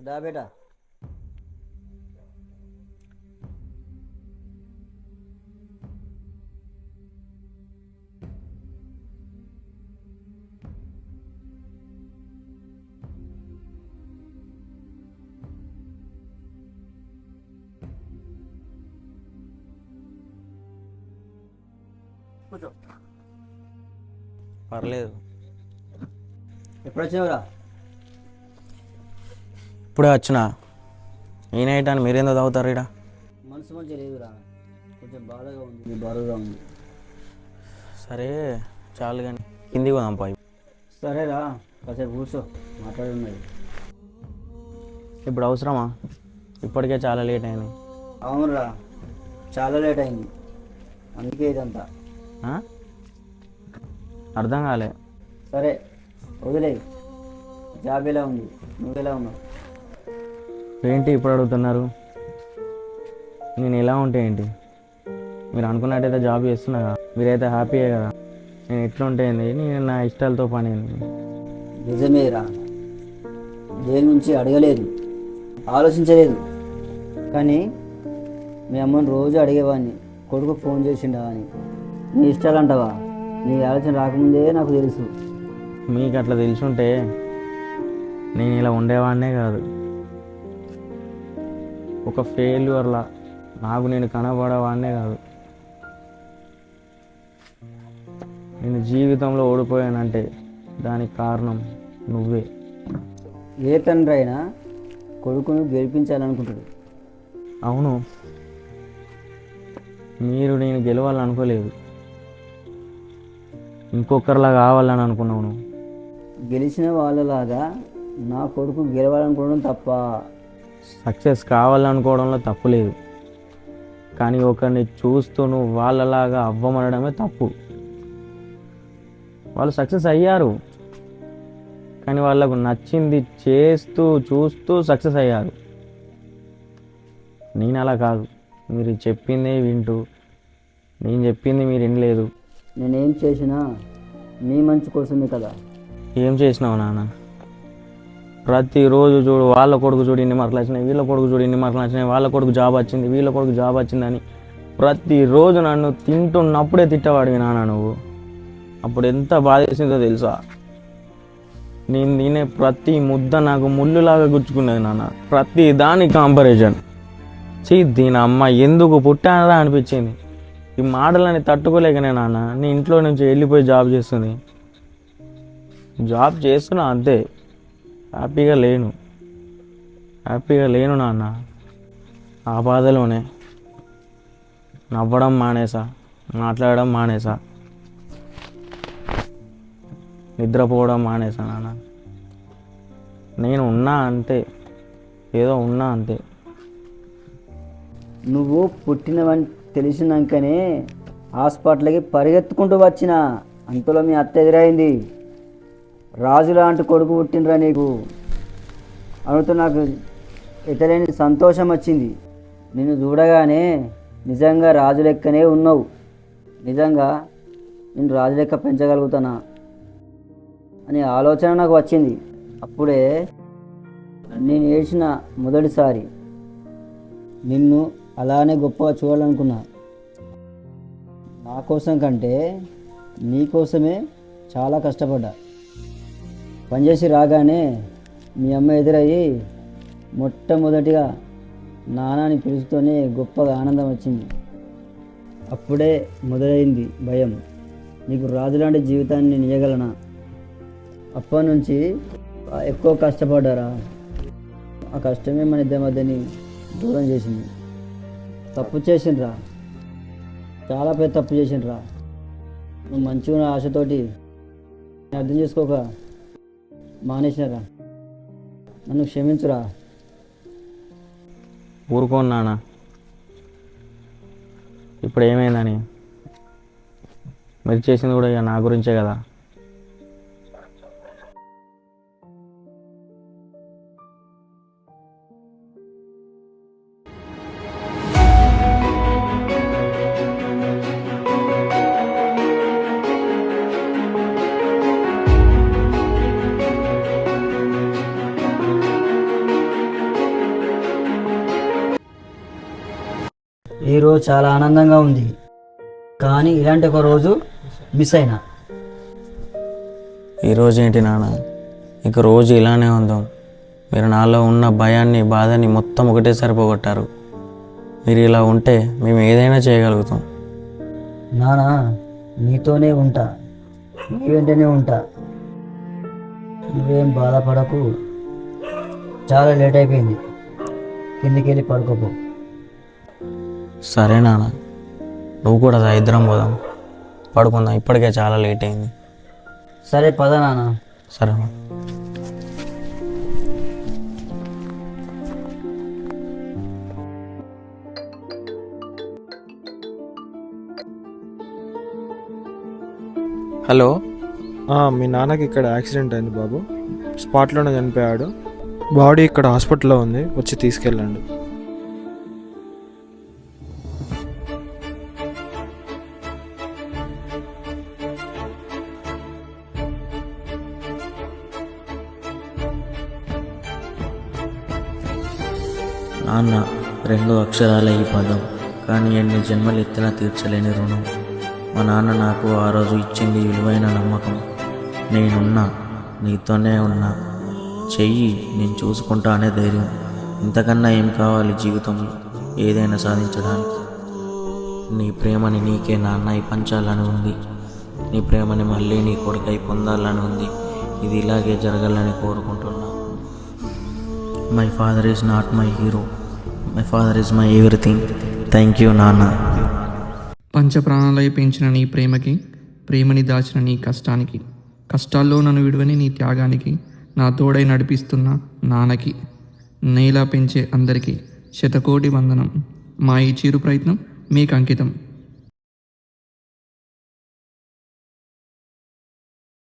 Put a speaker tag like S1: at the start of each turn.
S1: దా బేటా
S2: పర్లేదు.
S1: ఎప్పుడు వచ్చినావురా?
S2: ఇప్పుడే వచ్చిన. ఈ నైట్ అని మీరేందో తాగుతారు ఇక్కడ?
S1: మనసు మంచిగా లేదురా, కొంచెం బాధగా ఉంది, బాధగా ఉంది.
S2: సరే చాలు కానీ కిందికి పోదాం పై.
S1: సరేరా, కాసేపు కూర్చో, మాట్లాడున్నది.
S2: ఇప్పుడు అవసరమా? ఇప్పటికే చాలా లేట్ అయింది.
S1: అవునురా, చాలా లేట్ అయింది, అందుకే ఇదంతా.
S2: అర్థం కాలే.
S1: సరే వదిలే. జాబ్ ఎలా ఉంది? నువ్వెలా ఉన్నావు?
S2: ఏంటి ఇప్పుడు అడుగుతున్నారు? నేను ఎలా ఉంటే ఏంటి? మీరు అనుకున్నట్టయితే జాబ్ చేస్తున్నా కదా, మీరైతే హ్యాపీయే కదా. నేను ఎట్లా ఉంటే ఏంది, నేను నా ఇష్టాలతో పని ఏంది?
S1: నిజమేరా, దేని నుంచి అడగలేదు, ఆలోచించలేదు. కానీ మీ అమ్మని రోజు అడిగేవాడిని, కొడుకు ఫోన్ చేసిండా అని. నీ ఇష్టాలంటావా? నీ ఆలోచన రాకముందే నాకు తెలుసు.
S2: మీకు అట్లా తెలుసుంటే నేను ఇలా ఉండేవాడినే కాదు. ఒక ఫెయిల్యూర్లా నాకు నేను కనబడేవాడినే కాదు. నేను జీవితంలో ఓడిపోయానంటే దానికి కారణం నువ్వే.
S1: ఏ తండ్రి అయినా కొడుకును గెలిపించాలనుకుంటాడు.
S2: అవును, మీరు నేను గెలవాలనుకోలేదు, ఇంకొకరిలా కావాలని అనుకున్నావు. నువ్వు
S1: గెలిచిన వాళ్ళలాగా నా కొడుకు గెలవాలనుకోవడం తప్ప?
S2: సక్సెస్ కావాలనుకోవడంలో తప్పు లేదు, కానీ ఒకరిని చూస్తూ నువ్వు వాళ్ళలాగా అవ్వమనడమే తప్పు. వాళ్ళు సక్సెస్ అయ్యారు, కానీ వాళ్ళకు నచ్చింది చేస్తూ చూస్తూ సక్సెస్ అయ్యారు. నేను అలా కాదు. మీరు చెప్పిందే వింటూ నేను చెప్పింది మీరు వినలేదు.
S1: నేనేం చేసినా మీ మంచి కోసమే కదా.
S2: ఏం చేసినావు నాన్న? ప్రతిరోజు చూడు, వాళ్ళ కొడుకు చూడు ఇన్ని మార్కులు వచ్చినాయి, వీళ్ళ కొడుకు చూడు ఇన్ని మార్కులు వచ్చినాయి, వాళ్ళ కొడుకు జాబ్ వచ్చింది, వీళ్ళ కొడుకు జాబ్ వచ్చిందని ప్రతిరోజు నన్ను తింటున్నప్పుడే తిట్టవాడివి నాన్న నువ్వు. అప్పుడు ఎంత బాధ వేసిందో తెలుసా? నేను తినే ప్రతి ముద్ద నాకు ముళ్ళులాగా గుచ్చుకున్నది నాన్న. ప్రతి దాని కాంపారిజన్. దీని అమ్మ ఎందుకు పుట్టానదా అనిపించింది. ఈ మాటలని తట్టుకోలేకనే నాన్న నీ ఇంట్లో నుంచి వెళ్ళిపోయి జాబ్ చేస్తుంది. జాబ్ చేస్తున్నా అంతే, హ్యాపీగా లేను. హ్యాపీగా లేను నాన్న. ఆ బాధలోనే నవ్వడం మానేసా, మాట్లాడడం మానేసా, నిద్రపోవడం మానేసా నాన్న. నేను ఉన్నా అంతే, ఏదో ఉన్నా అంతే.
S1: నువ్వు పుట్టినవని తెలిసినాకనే హాస్పిటల్కి పరిగెత్తుకుంటూ వచ్చిన. అంతలో మీ అత్త ఎదురైంది. రాజు లాంటి కొడుకు పుట్టినరా నీకు అనుతో నాకు ఎటలేని సంతోషం వచ్చింది. నిన్ను చూడగానే నిజంగా రాజు లెక్కనే ఉన్నావు. నిజంగా నేను రాజు లెక్క పెంచగలుగుతానా అనే ఆలోచన నాకు వచ్చింది. అప్పుడే నేను ఏడ్చిన మొదటిసారి. నిన్ను అలానే గొప్పగా చూడాలనుకున్నా. నా కోసం కంటే నీ కోసమే చాలా కష్టపడ్డా. పనిచేసి రాగానే మీ అమ్మ ఎదురయ్యి మొట్టమొదటిగా నాన్నని పిలుస్తూనే గొప్పగా ఆనందం వచ్చింది. అప్పుడే మొదలైంది భయం. నీకు రాజులాంటి జీవితాన్ని నేను ఇవ్వగలనా? అప్పటి నుంచి ఎక్కువ కష్టపడ్డారా. ఆ కష్టమే మన ఇద్దరి మధ్యని దూరం చేసింది. తప్పు చేసిండ్రా, చాలా పెద్ద తప్పు చేసిండ్రా. నువ్వు మంచిగా ఆశతోటి అర్థం చేసుకోక మానేసినరా. నన్ను క్షమించురా.
S2: ఊరుకోను నాన్న, ఇప్పుడు ఏమైందని. మీరు చేసింది కూడా ఇక నా గురించే కదా.
S1: ఈరోజు చాలా ఆనందంగా ఉంది, కానీ ఇలాంటి ఒక రోజు మిస్ అయినా.
S2: ఈరోజు ఏంటి నాన్న, ఇక రోజు ఇలానే ఉందాం. మీరు నాలో ఉన్న భయాన్ని, బాధని మొత్తం ఒకటేసారి పోగొట్టారు. మీరు ఇలా ఉంటే మేము ఏదైనా చేయగలుగుతాం.
S1: నానా, నీతోనే ఉంటా, నీ వెంటనే ఉంటా. నువ్వేం బాధపడకు. చాలా లేట్ అయిపోయింది, కిందికి వెళ్ళి పడుకోపో.
S2: సరే నాన్న, నువ్వు కూడా రా, ఇద్దరం పోదాం, పడుకుందాం. ఇప్పటికే చాలా లేట్ అయింది.
S1: సరే పద నాన్న.
S2: సరే.
S3: హలో, మీ నాన్నకి ఇక్కడ యాక్సిడెంట్ అయింది బాబు. స్పాట్లోనే చనిపోయాడు. బాడీ ఇక్కడ హాస్పిటల్లో ఉంది, వచ్చి తీసుకెళ్ళండి.
S4: నాన్న, 2 అక్షరాల ఈ పదం, కానీ ఎన్ని జన్మలు ఎత్తినా తీర్చలేని రుణం. మా నాన్న నాకు ఆ రోజు ఇచ్చింది విలువైన నమ్మకం. నేనున్నా, నీతోనే ఉన్నా, చెయ్యి, నేను చూసుకుంటా అనే ధైర్యం. ఇంతకన్నా ఏం కావాలి జీవితంలో ఏదైనా సాధించడానికి? నీ ప్రేమని నీకే నాన్న ఈ పంచాలని ఉంది. నీ ప్రేమని మళ్ళీ నీ కొడుకై పొందాలని ఉంది. ఇది ఇలాగే జరగాలని కోరుకుంటున్నా. My father is not my hero, my father is my everything. Thank you నాన్న.
S5: పంచప్రాణాలై పెంచిన నీ ప్రేమకి, ప్రేమని దాచిన నీ కష్టానికి, కష్టాల్లో నన్ను విడువని నీ త్యాగానికి, నా తోడై నడిపిస్తున్న నాన్నకి, నేలా పెంచే అందరికీ శతకోటి వందనం. మా ఈ చిరు ప్రయత్నం మీకు అంకితం.